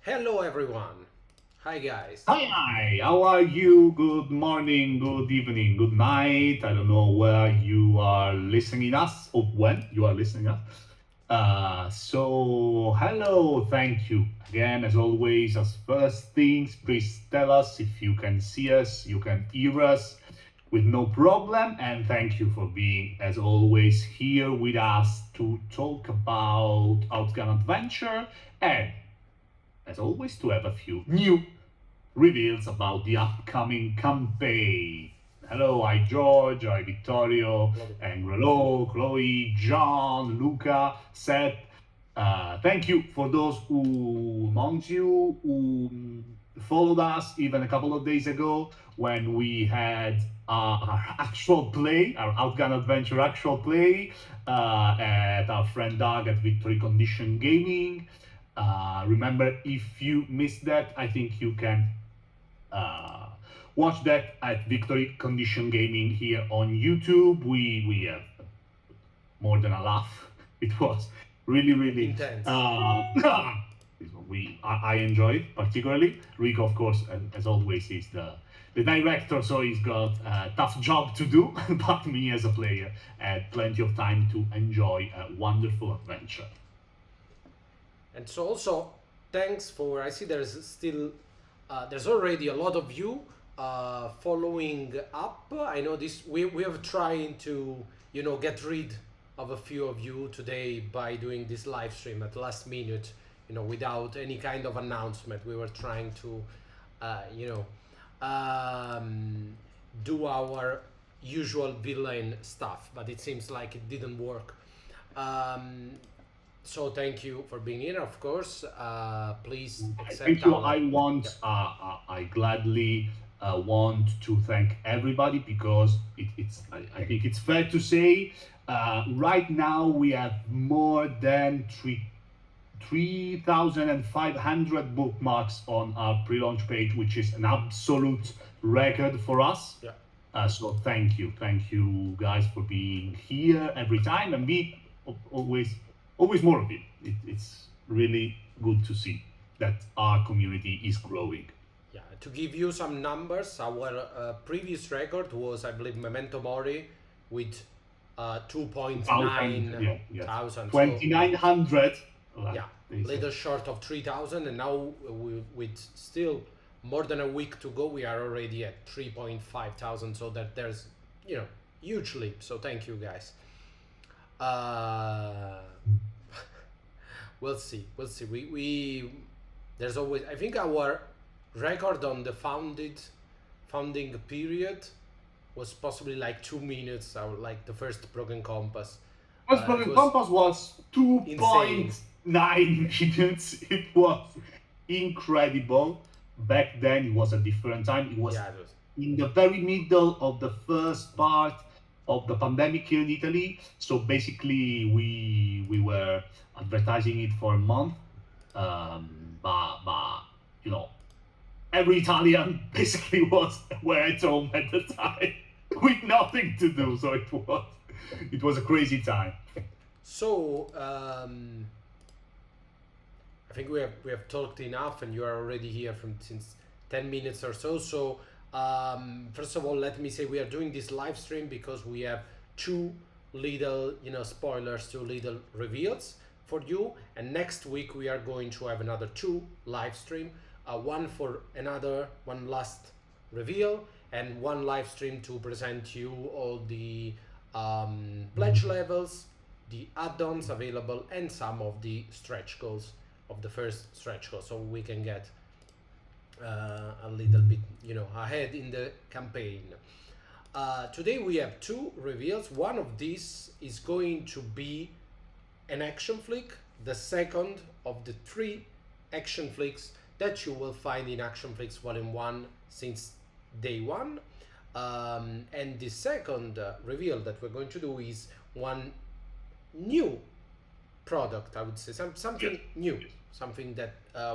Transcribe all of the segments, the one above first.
Hello everyone. Hi guys. Hi, how are you? Good morning, good evening, good night. I don't know where you are listening us or when you are listening us. Hello, thank you. Again, as always, as first things, please tell us if you can see us, you can hear us with no problem. And thank you for being, as always, here with us to talk about Outgunned Adventure and, as always, to have a few new reveals about the upcoming campaign. Hello, hi George, hi Vittorio, and Grelo, Chloe, John, Luca, Seth. Thank you for those who amongst you who followed us even a couple of days ago when we had our actual play, our Outgun Adventure actual play at our friend Doug at Victory Condition Gaming. Remember, if you missed that, I think you can uh, watch that at Victory Condition Gaming here on YouTube. We have more than a laugh. It was really Intense. I enjoyed particularly. Rico, of course, as always, is the director, so he's got a tough job to do. But me as a player had plenty of time to enjoy a wonderful adventure. And so also thanks for I see there's already a lot of you following up. I know this we have trying to get rid of a few of you today by doing this live stream at last minute, without any kind of announcement. We were trying to uh, you know do our usual villain stuff, but it seems like it didn't work. Um, so thank you for being here, of course. Please accept Thank you. our yeah. I gladly want to thank everybody because I think it's fair to say right now we have more than 3,500 bookmarks on our pre-launch page, which is an absolute record for us. Yeah. So thank you guys for being here every time, and we always more of it. It's really good to see that our community is growing. Yeah, to give you some numbers, our previous record was, I believe, Memento Mori with 1,000, 2.9 yeah, yes, thousand. So 2,900. yeah, They say. little short of 3,000, and now with still more than a week to go, we are already at 3.5 thousand. So that there's huge leap. So thank you guys. Uh, we'll see. We there's always I think our record on the founding period was possibly like 2 minutes, or like the first Broken Compass. First It Broken was Compass was insane. 2.9 minutes. It was incredible. Back then, it was a different time. It was Yeah, it was. in the very middle of the first part of the pandemic here in Italy. So basically, we were advertising it for a month. But you know, every Italian basically were at home at the time with nothing to do. So it was a crazy time. So I think we have talked enough, and you are already here from since 10 minutes or so. So first of all, let me say we are doing this live stream because we have two little spoilers, two little reveals for you. And next week we are going to have another two live stream, one for one last reveal, and one live stream to present you all the pledge levels, the add-ons available, and some of the stretch goals of the first stretch goal, so we can get a little bit ahead in the campaign. Today we have two reveals. One of these is going to be an action flick, the second of the three action flicks that you will find in Action Flicks Volume 1 since day one. And the second reveal that we're going to do is one new product, I would say, something new, something that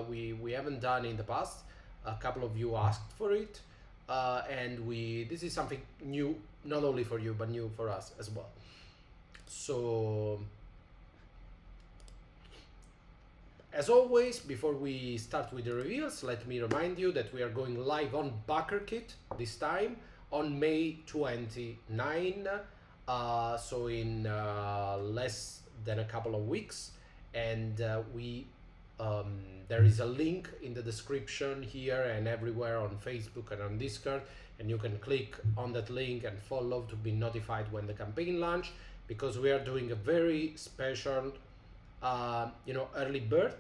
we haven't done in the past. A couple of you asked for it, and this is something new, not only for you but new for us as well. So As always, before we start with the reveals, let me remind you that we are going live on Backerkit this time on May 29, so in less than a couple of weeks. And there is a link in the description here and everywhere on Facebook and on Discord, and you can click on that link and follow to be notified when the campaign launch, because we are doing a very special early bird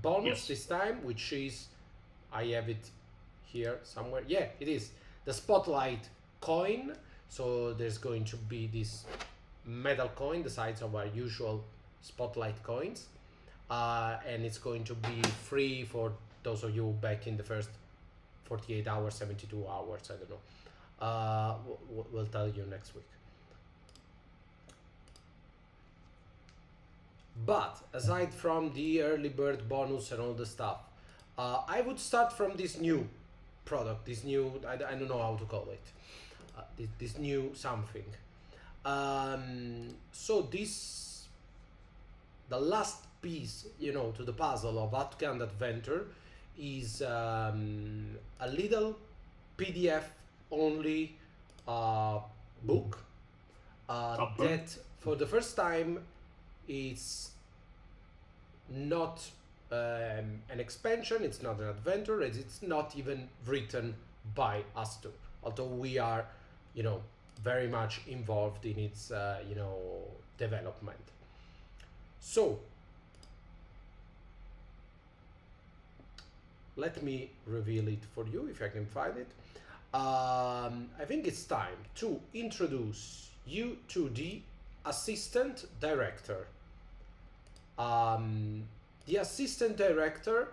bonus this time, which is, I have it here somewhere. Yeah, it is the Spotlight coin. So there's going to be this metal coin the size of our usual Spotlight coins, and it's going to be free for those of you back in the first 48 hours, 72 hours, I don't know. We'll tell you next week. But aside from the early bird bonus and all the stuff, I would start from this new product, this new, I don't know how to call it, this new something. So the last piece, to the puzzle of Outgunned Adventure is a little PDF only book that for the first time it's not an expansion, it's not an adventure, it's not even written by us two, although we are very much involved in its development. So let me reveal it for you if I can find it. I think it's time to introduce you to the assistant director. The assistant director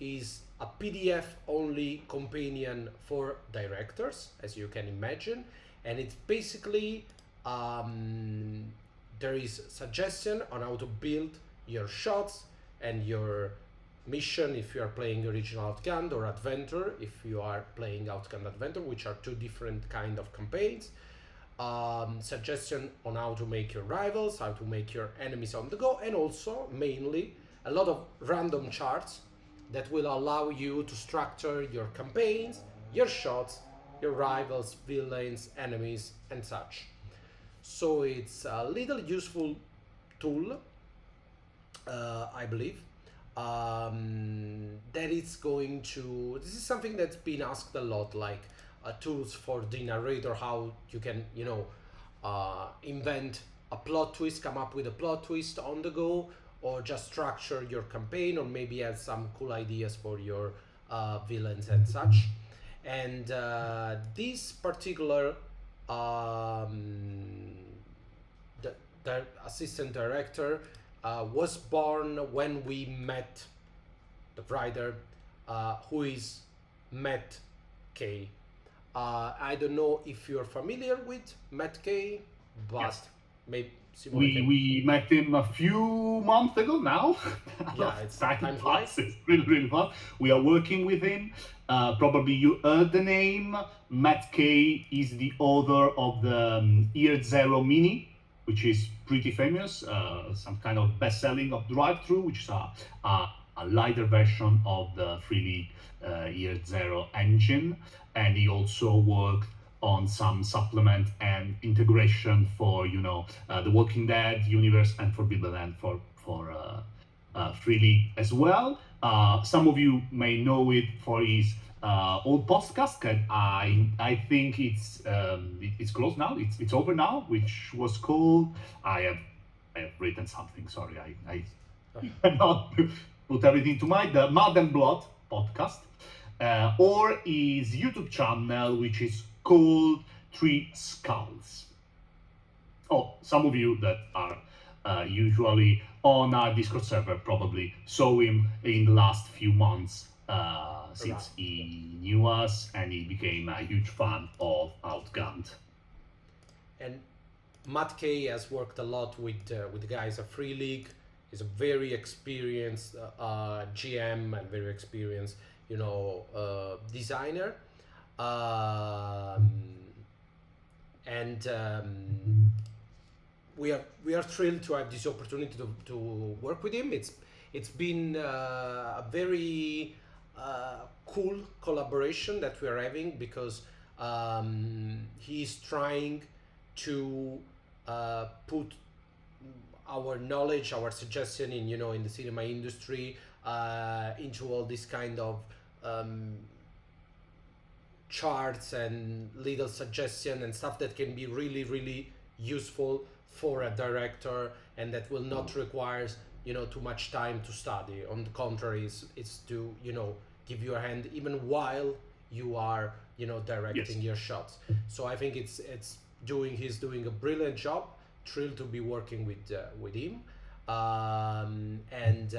is a PDF only companion for directors, as you can imagine, and it's basically there is suggestion on how to build your shots and your mission if you are playing original Outgunned, or Adventure if you are playing Outgunned Adventure, which are two different kind of campaigns. Suggestion on how to make your rivals, how to make your enemies on the go, and also mainly a lot of random charts that will allow you to structure your campaigns, your shots, your rivals, villains, enemies, and such. So it's a little useful tool, I believe, that it's going to, this is something that's been asked a lot, like tools for the narrator, how you can invent a plot twist, come up with a plot twist on the go, or just structure your campaign, or maybe add some cool ideas for your villains and such. And this particular the assistant director was born when we met the writer, who is Matt Kay. I don't know if you're familiar with Matt Kay, but yes. maybe we met him a few months ago now. Yeah, it's time flies. It's really fun. We are working with him. Probably you heard the name. Matt Kay is the author of the Year Zero Mini, which is pretty famous. Some kind of best-selling of Drive-Thru, which is a lighter version of the Free League Year Zero engine. And he also worked on some supplement and integration for the Walking Dead universe and Forbidden Land for Free League as well. Some of you may know it for his old podcast. I think it's closed now. It's over now, which was called. I have written something. Sorry, I cannot put everything to mind. The Mud and Blood podcast, or his YouTube channel, which is called Three Skulls. Oh, some of you that are usually on our Discord server probably saw him in the last few months, since he knew us and he became a huge fan of Outgunned. And Matt Kay has worked a lot with the guys at Free League. He's a very experienced GM and very experienced, designer. We are thrilled to have this opportunity to work with him. it's been a very cool collaboration that we are having, because he's trying to put our knowledge, our suggestion in, in the cinema industry, into all this kind of um, charts and little suggestion and stuff that can be really, really useful for a director, and that will not require, too much time to study. On the contrary, it's to, give you a hand even while you are, directing your shots. So I think he's doing a brilliant job. Thrilled to be working with him. And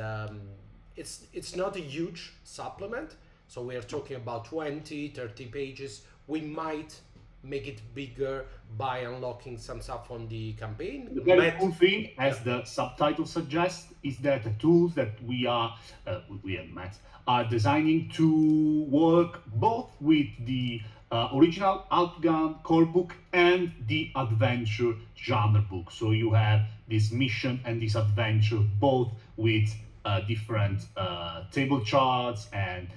it's not a huge supplement, so we are talking about 20-30 pages. We might make it bigger by unlocking some stuff on the campaign. The very cool thing, as the subtitle suggests, is that the tools that we and Matt are designing to work both with the original Outgunned core book and the adventure genre book. So you have this mission and this adventure both with different table charts and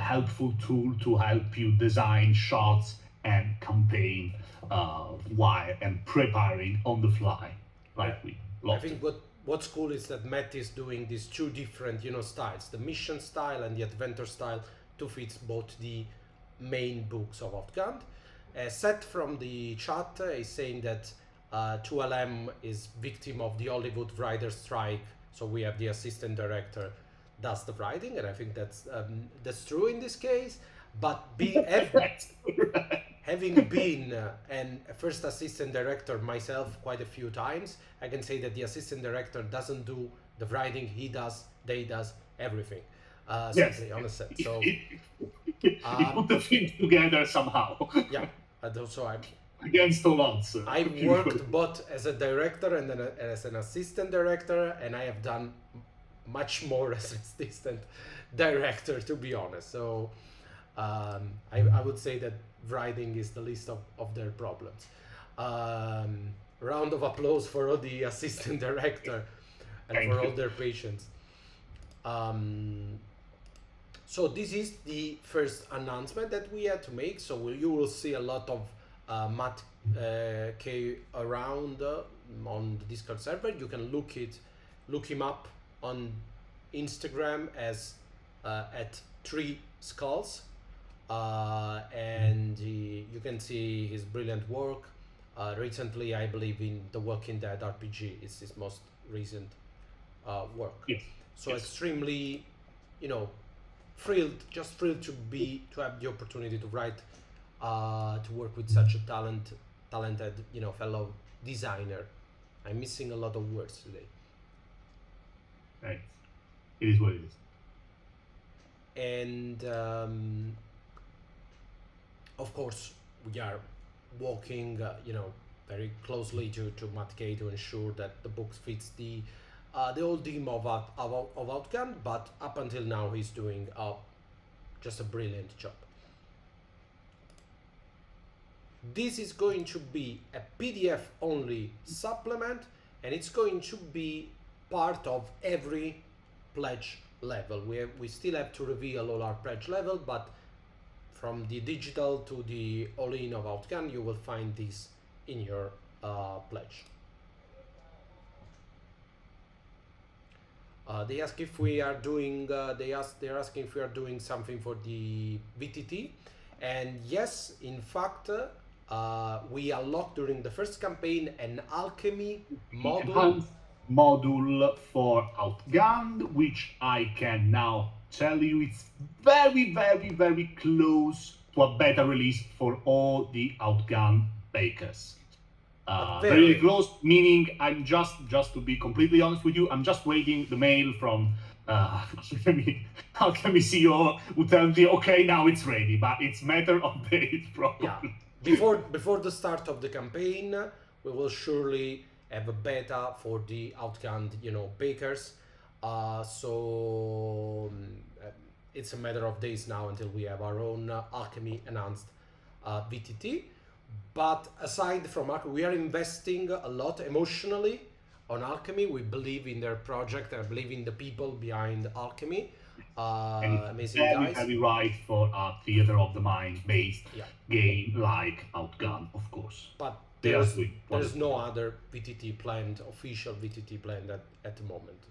helpful tool to help you design shots and campaign while and preparing on the fly, like we love. I think what's cool is that Matt is doing these two different, styles, the mission style and the adventure style, to fit both the main books of Outgunned. Seth from the chat is saying that 2LM is victim of the Hollywood writer's strike, so we have the assistant director does the writing, and I think that's true in this case. But having been a first assistant director myself quite a few times, I can say that the assistant director doesn't do the writing, they does everything. Simply on a set. So put the things together somehow. Yeah, and also against all odds. I worked both as a director and then as an assistant director, and I have done much more as an assistant director, to be honest. So I would say that writing is the least of their problems. Round of applause for all the assistant director and Thank for you. all their patience. So this is the first announcement that we had to make. So you will see a lot of Matt K around on the Discord server. You can look him up on Instagram as at 3 Skulls, and you can see his brilliant work. Recently, I believe in the Walking Dead RPG. It's his most recent work. Yes. So Yes. extremely, thrilled to have the opportunity to write, to work with such a talented, fellow designer. I'm missing a lot of words today. Right. It is what it is. And of course, we are working, very closely to Matt K to ensure that the book fits the whole theme of Outgunned, but up until now he's doing just a brilliant job. This is going to be a PDF only supplement, and it's going to be part of every pledge level. We still have to reveal all our pledge level, but from the digital to the all-in of Outgunned, you will find this in your pledge. They ask if we are doing. They're asking if we are doing something for the VTT, and yes, in fact, we unlocked during the first campaign an alchemy module for Outgunned, which I can now tell you it's very, very, very close to a beta release for all the Outgunned bakers. Very close, meaning I'm just to be completely honest with you, I'm just waiting the mail from Alchemy CEO who tells me, okay, now it's ready, but it's matter of days probably. Yeah. Before the start of the campaign, we will surely have a beta for the Outgunned, bakers. So it's a matter of days now until we have our own Alchemy enhanced VTT. But aside from Alchemy, we are investing a lot emotionally on Alchemy. We believe in their project. I believe in the people behind Alchemy. And it's Amazing very, guys. very right for a theater of the mind based Yeah. game like Outgunned, of course. But They are there's doing there's wonderful no job. other VTT planned, official VTT planned at the moment.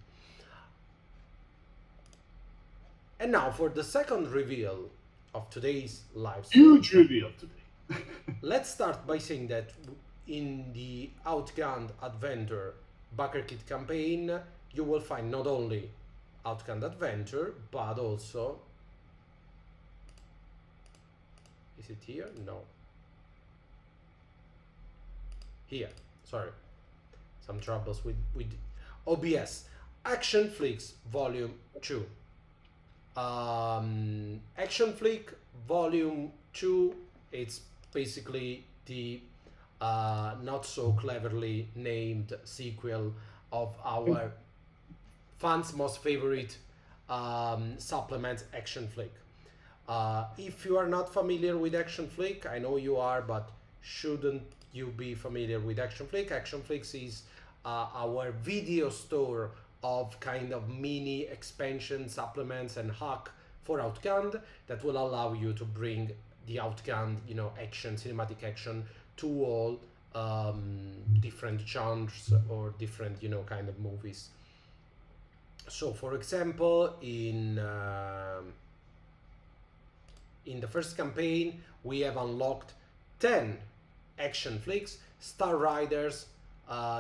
And now for the second reveal of today's live stream. Huge reveal today. Let's start by saying that in the Outgunned Adventure Backerkit campaign, you will find not only Outgunned Adventure, but also... Is it here? No. Here, sorry. Some troubles with OBS. Action Flicks Volume 2. Action Flick Volume 2, it's basically the not so cleverly named sequel of our fans' most favorite supplement, Action Flick. If you are not familiar with Action Flick, I know you are, but shouldn't you be familiar with Action Flick? Action Flicks is our video store of kind of mini expansion supplements and hack for Outgunned that will allow you to bring the Outgunned, action, cinematic action to all different genres or different, kind of movies. So, for example, in the first campaign, we have unlocked 10 action flicks, Star Riders,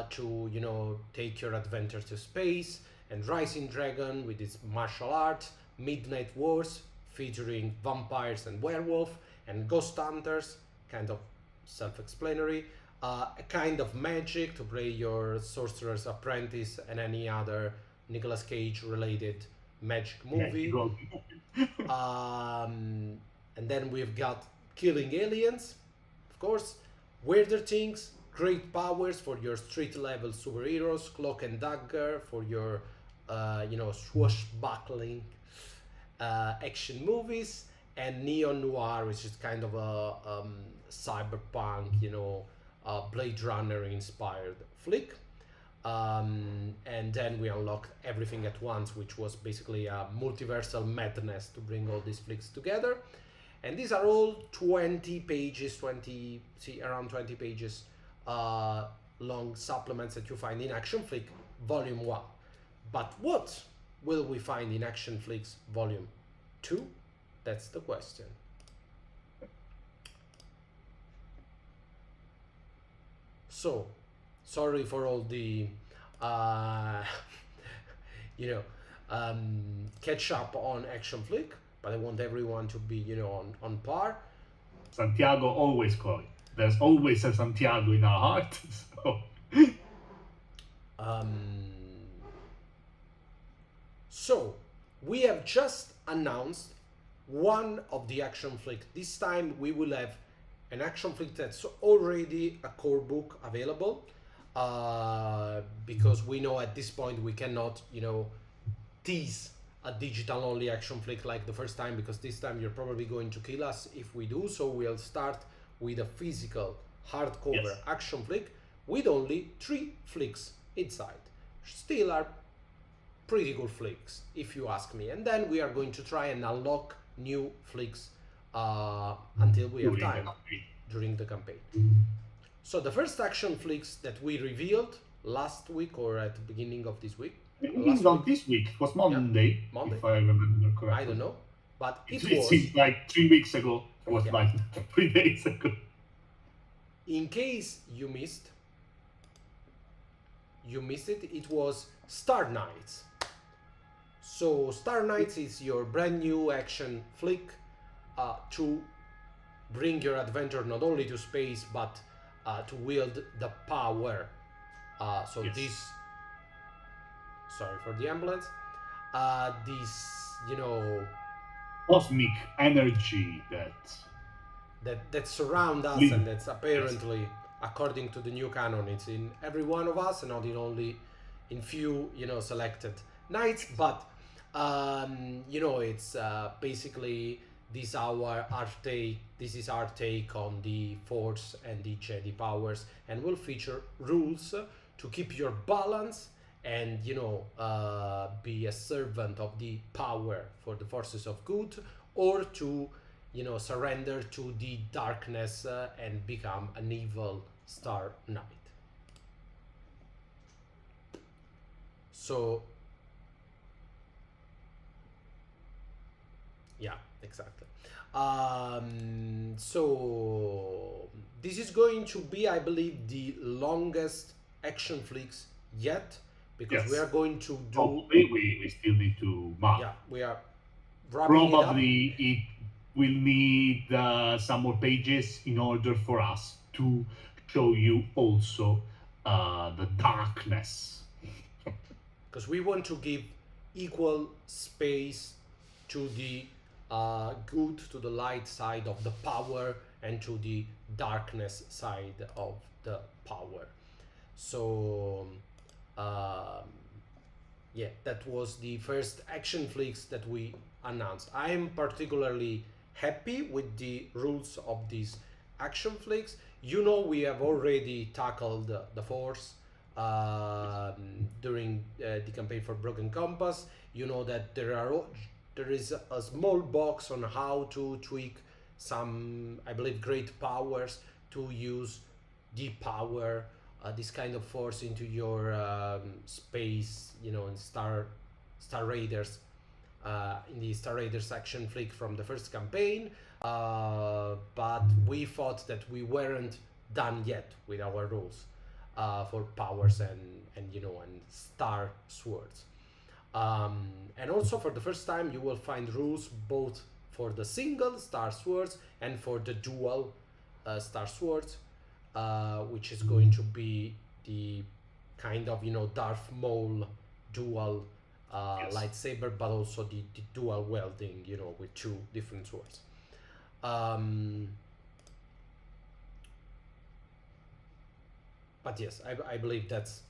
to take your adventure to space, and Rising Dragon with its martial arts, Midnight Wars featuring vampires and werewolf, and Ghost Hunters, kind of self-explanatory, a kind of magic to play your Sorcerer's Apprentice and any other Nicolas Cage related magic movie. And then we've got Killing Aliens, of course, Weirder Things, Great Powers for your street level superheroes, Cloak and Dagger for your swashbuckling action movies, and Neo Noir, which is kind of a cyberpunk, Blade Runner inspired flick. And then we unlocked Everything at Once, which was basically a multiversal madness to bring all these flicks together. And these are all 20 pages, around 20 pages long supplements that you find in Action Flick Volume 1. But what will we find in Action Flicks Volume 2? That's the question. So, sorry for all the, catch up on Action Flick, but I want everyone to be, on par. Santiago always calling. There's always a Santiago in our heart. So, we have just announced one of the action flick. This time we will have an action flick that's already a core book available, because we know at this point we cannot, tease a digital only action flick like the first time, because this time you're probably going to kill us if we do. So we'll start with a physical hardcover action flick with only 3 flicks inside. Still are pretty good flicks if you ask me, and then we are going to try and unlock new flicks until we have time during the campaign. So the first action flicks that we revealed last week or at the beginning of this week, this week, it was Monday, Monday, if I remember correctly. I don't know, but it seems like 3 weeks ago. It was like 3 days ago. In case you missed it, it was Star Knights. So Star Knights is your brand new action flick to bring your adventure not only to space, but to wield the power. This, sorry for the ambulance, this, cosmic energy that surround us, and that's apparently, according to the new canon, it's in every one of us and not only in few, selected knights. But it's basically this is our take on the Force and the Jedi powers, and will feature rules to keep your balance and be a servant of the power for the forces of good, or to surrender to the darkness and become an evil Star Knight. So yeah, exactly. So this is going to be, I believe, the longest action flicks yet, because we Yes. are going to do. Probably we still need to mark. Yeah, we are wrapping Probably it will need some more pages in order for us to show you also the darkness. because we want to give equal space to the good, to the light side of the power, and to the darkness side of the power. So yeah, that was the first action flicks that we announced. I am particularly happy with the rules of these action flicks. We have already tackled the Force during the campaign for Broken Compass. You know that there is a small box on how to tweak some, I believe, great powers to use the power, this kind of force into your space, in Star Raiders, in the Star Raiders action flick from the first campaign. But we thought that we weren't done yet with our rules for powers and star swords. And also, for the first time, you will find rules both for the single star swords and for the dual star swords, which is going to be the kind of Darth Maul dual Yes. lightsaber, but also the dual wielding, with two different swords. But yes, I believe that's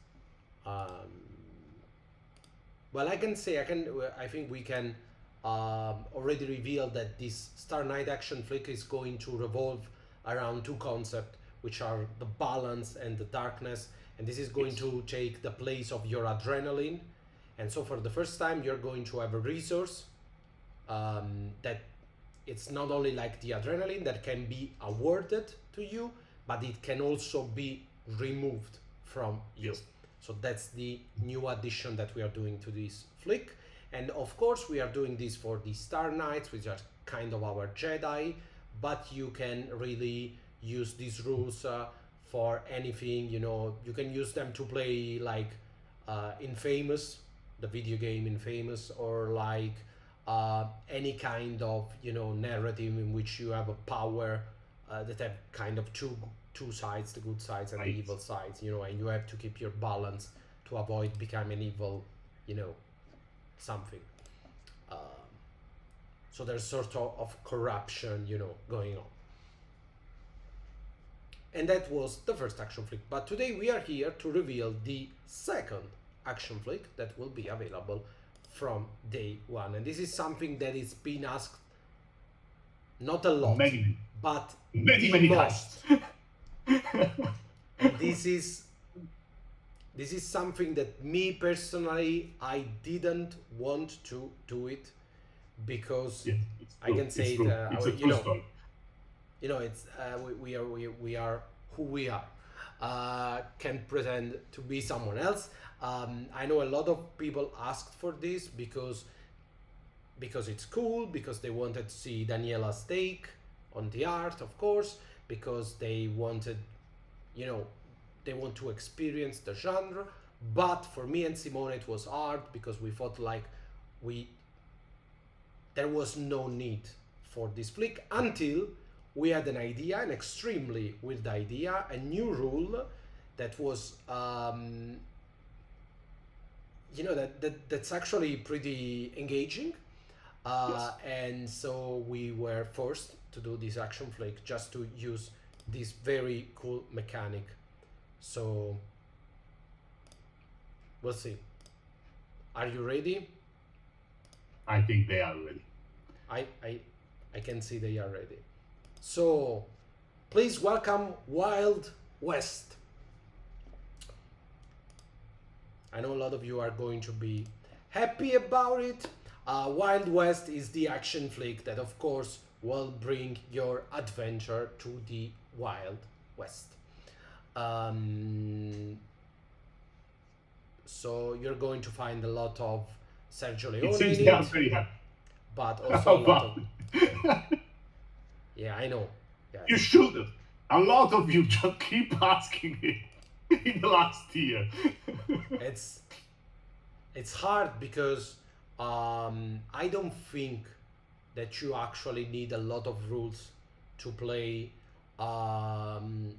well, I think we can already reveal that this Star Knight action flick is going to revolve around two concepts, which are the balance and the darkness, and this is going to take the place of your adrenaline. And so for the first time, you're going to have a resource that it's not only like the adrenaline that can be awarded to you, but it can also be removed from you. Yes. So that's the new addition that we are doing to this flick. And of course, we are doing this for the Star Knights, which are kind of our Jedi, but you can really use these rules for anything. You can use them to play like Infamous, the video game Infamous, or like any kind of narrative in which you have a power that have kind of two sides, the good sides and the evil sides, and you have to keep your balance to avoid becoming evil, something. So there's sort of corruption, going on. And that was the first action flick. But today we are here to reveal the second action flick that will be available from day one. And this is something that is being asked not a lot, but many most. times. And this is something that me personally, I didn't want to do it because I can say that it's a true story. It's we are who we are. Can pretend to be someone else. I know a lot of people asked for this because it's cool, because they wanted to see Daniela's take on the art, of course, because they wanted, they want to experience the genre. But for me and Simone, it was art, because we thought like there was no need for this flick until we had an idea, an extremely weird idea, a new rule that was that's actually pretty engaging. And so we were forced to do this action flick just to use this very cool mechanic. So we'll see. Are you ready? I think they are ready. I can see they are ready. So please welcome Wild West. I know a lot of you are going to be happy about it. Wild West is the action flick that, of course, will bring your adventure to the Wild West. So you're going to find a lot of Sergio It Leone seems in they are it, very happy. but also a lot of... But Yeah, I know. Yeah, you should. A lot of you just keep asking it in the last year. it's hard because I don't think that you actually need a lot of rules to play Outgunned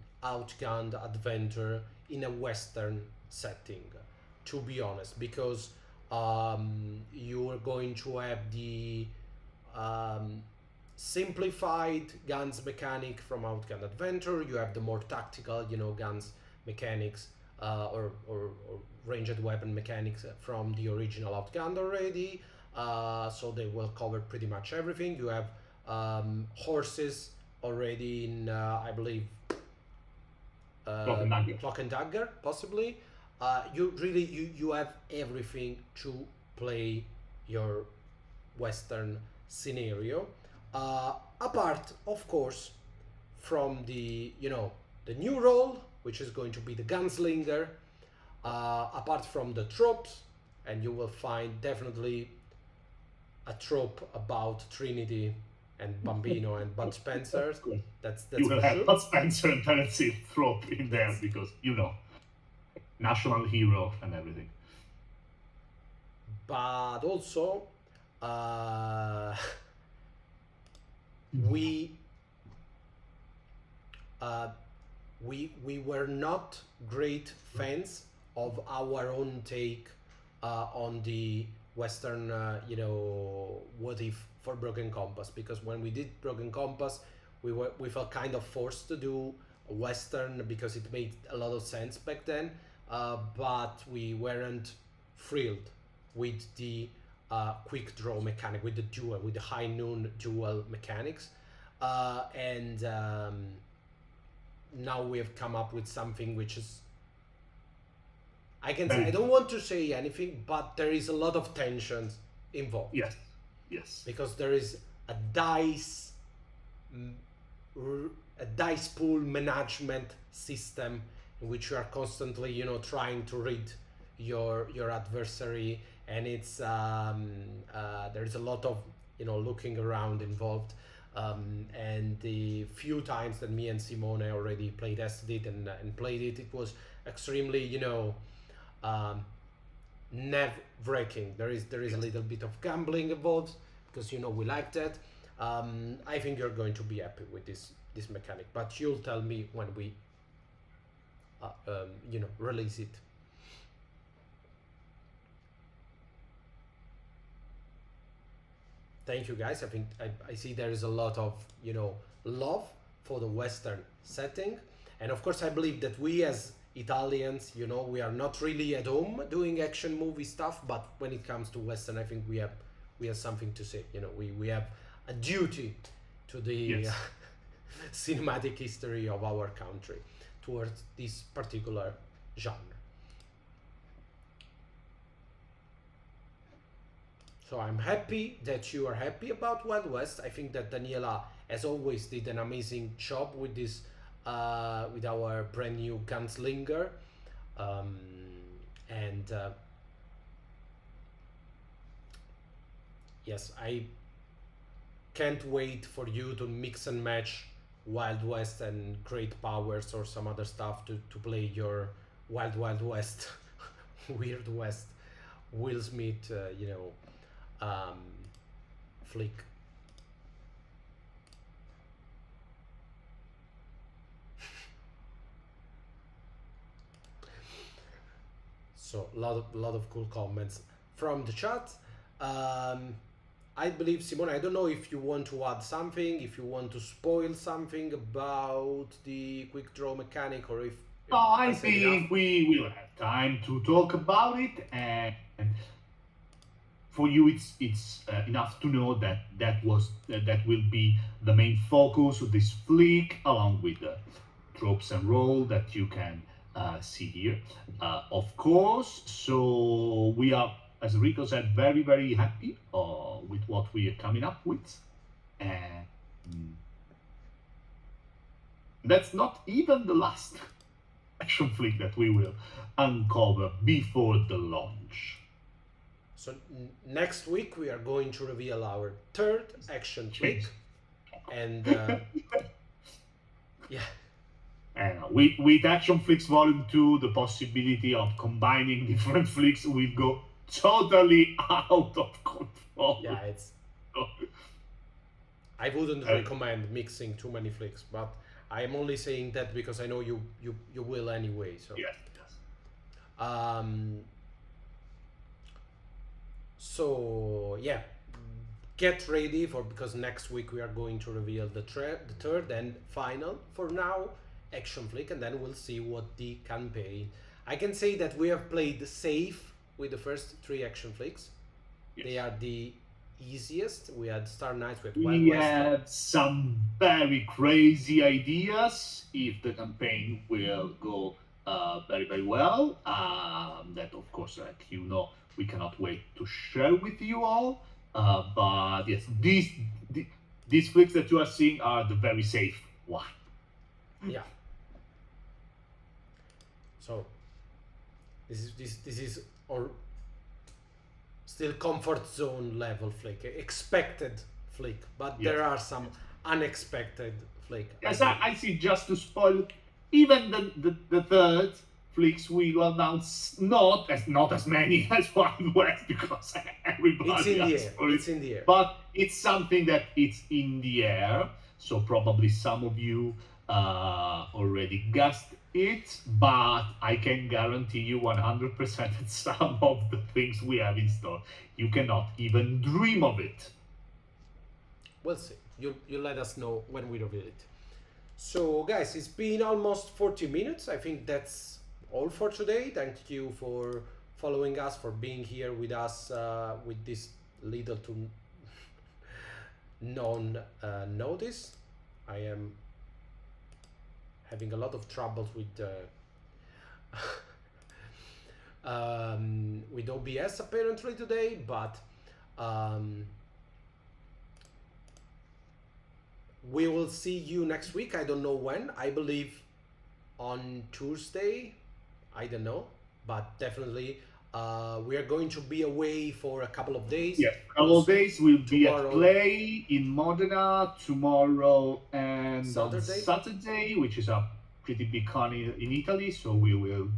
Adventure in a Western setting, to be honest, because you are going to have the simplified guns mechanic from Outgunned Adventure. You have the more tactical, guns mechanics or ranged weapon mechanics from the original Outgunned already. So they will cover pretty much everything. You have horses already in, I believe, Clock and Dagger, possibly. You have everything to play your Western scenario. Apart, of course, from the the new role, which is going to be the gunslinger. Apart from the tropes, and you will find definitely a trope about Trinity and Bambino and Bud Spencer. That's You will for have sure. Bud Spencer and Terence Hill trope in there because national hero and everything. But also, we we were not great fans of our own take on the Western, what if for Broken Compass, because when we did Broken Compass, we felt kind of forced to do a Western because it made a lot of sense back then, but we weren't thrilled with the quick draw mechanic, with the high noon duel mechanics, and now we have come up with something which is, I don't want to say anything, but there is a lot of tensions involved. Yes. Because there is a dice pool management system in which you are constantly, trying to read your adversary, and it's there's a lot of looking around involved. And the few times that me and Simone already played tested it and played it, it was extremely nerve-wracking. There is a little bit of gambling involved because we like that. I think you're going to be happy with this mechanic, but you'll tell me when we release it. Thank you, guys. I think I see there is a lot of love for the Western setting, and of course I believe that we as Italians, we are not really at home doing action movie stuff, but when it comes to Western, I think we have something to say. We have a duty to the cinematic history of our country towards this particular genre. So I'm happy that you are happy about Wild West. I think that Daniela, as always, did an amazing job with this, with our brand new gunslinger, and yes, I can't wait for you to mix and match Wild West and Great Powers or some other stuff to play your Wild West, Weird West, Will Smith, flick. So a lot of cool comments from the chat. I believe, Simone, I don't know if you want to add something, if you want to spoil something about the quick draw mechanic, or if I think we will have time to talk about it, and for you it's enough to know that will be the main focus of this flick, along with the tropes and role that you can see here, of course. So we are, as Rico said, very, very happy with what we are coming up with. And that's not even the last action flick that we will uncover before the launch. So next week we are going to reveal our third action flick, and yeah. And with Action Flicks Volume 2, the possibility of combining different flicks will go totally out of control. Yeah, it's. I wouldn't recommend mixing too many flicks, but I am only saying that because I know you will anyway. So. Yes. So yeah, get ready because next week we are going to reveal the third and final, for now, action flick, and then we'll see what the campaign. I can say that we have played safe with the first 3 action flicks. Yes. They are the easiest. We had Star Knights, we had Wild West. Had some very crazy ideas if the campaign will go very, very well. That, of course, like you know, we cannot wait to share with you all. But yes, these flicks that you are seeing are the very safe one. Yeah. So this is or still comfort zone level flick, expected flick, but yes, there are some unexpected flick. Yes, I see. Just to spoil, even the third flicks we will announce not as many as Wild West because everybody it's in the air. It's in the air. But it's something that it's in the air. So probably some of you already guessed it, but I can guarantee you 100% that some of the things we have in store, you cannot even dream of it. We'll see. You let us know when we reveal it. So guys, it's been almost 40 minutes. I think that's all for today. Thank you for following us, for being here with us with this little to non-notice. I am having a lot of troubles with OBS apparently today, but we will see you next week. I don't know when. I believe on Tuesday. I don't know, but definitely we are going to be away for a couple of days. Yeah, a couple of days. We'll be at Play in Modena tomorrow and Saturday, which is a pretty big con in Italy. So we will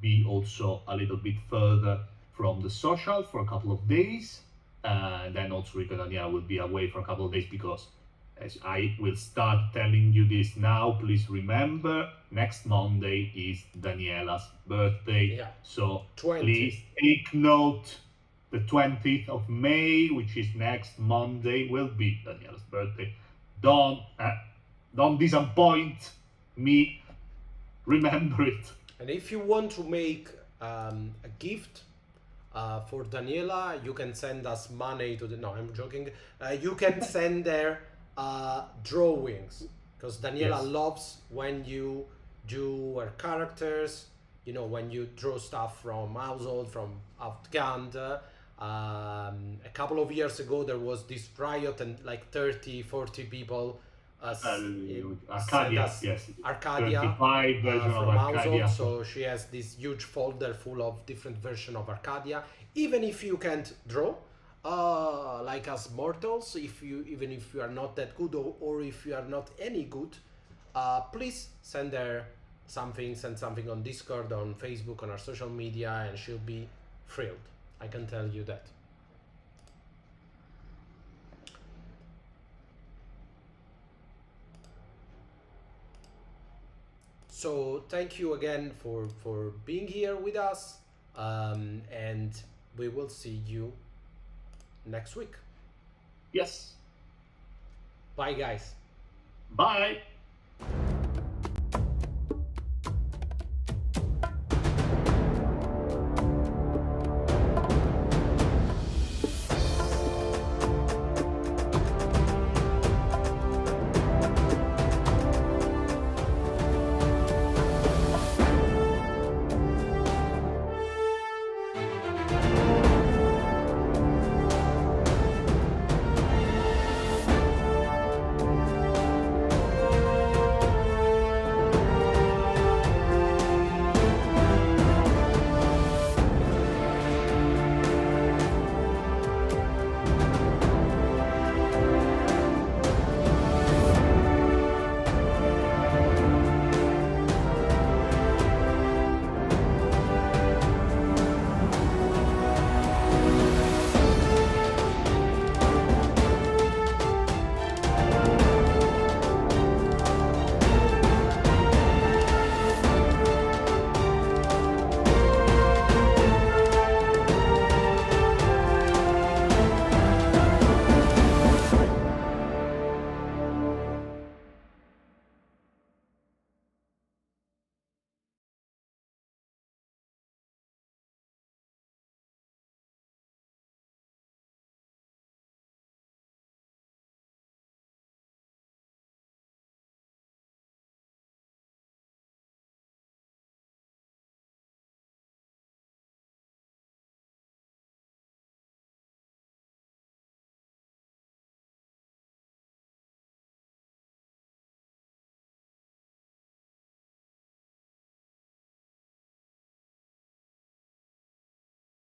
be also a little bit further from the social for a couple of days. And then also Rico and Daniela will be away for a couple of days because, as I will start telling you this now, please remember, next Monday is Daniela's birthday. Yeah. So 20. Please take note, the 20th of May, which is next Monday, will be Daniela's birthday. Don't disappoint me. Remember it. And if you want to make a gift for Daniela, you can send us money to the... No, I'm joking. You can send her drawings, because Daniela loves when you do her characters, you know, when you draw stuff from Household, from Outgunned. A couple of years ago there was this riot and like 30-40 people Arcadia, yes. Arcadia 35 version from of Arcadia. Household, so she has this huge folder full of different versions of Arcadia. Even if you can't draw, like us mortals, even if you are not that good, or if you are not any good, please send her something. Send something on Discord, on Facebook, on our social media, and she'll be thrilled. I can tell you that. So thank you again for being here with us, and we will see you next week. Yes. Bye, guys. Bye.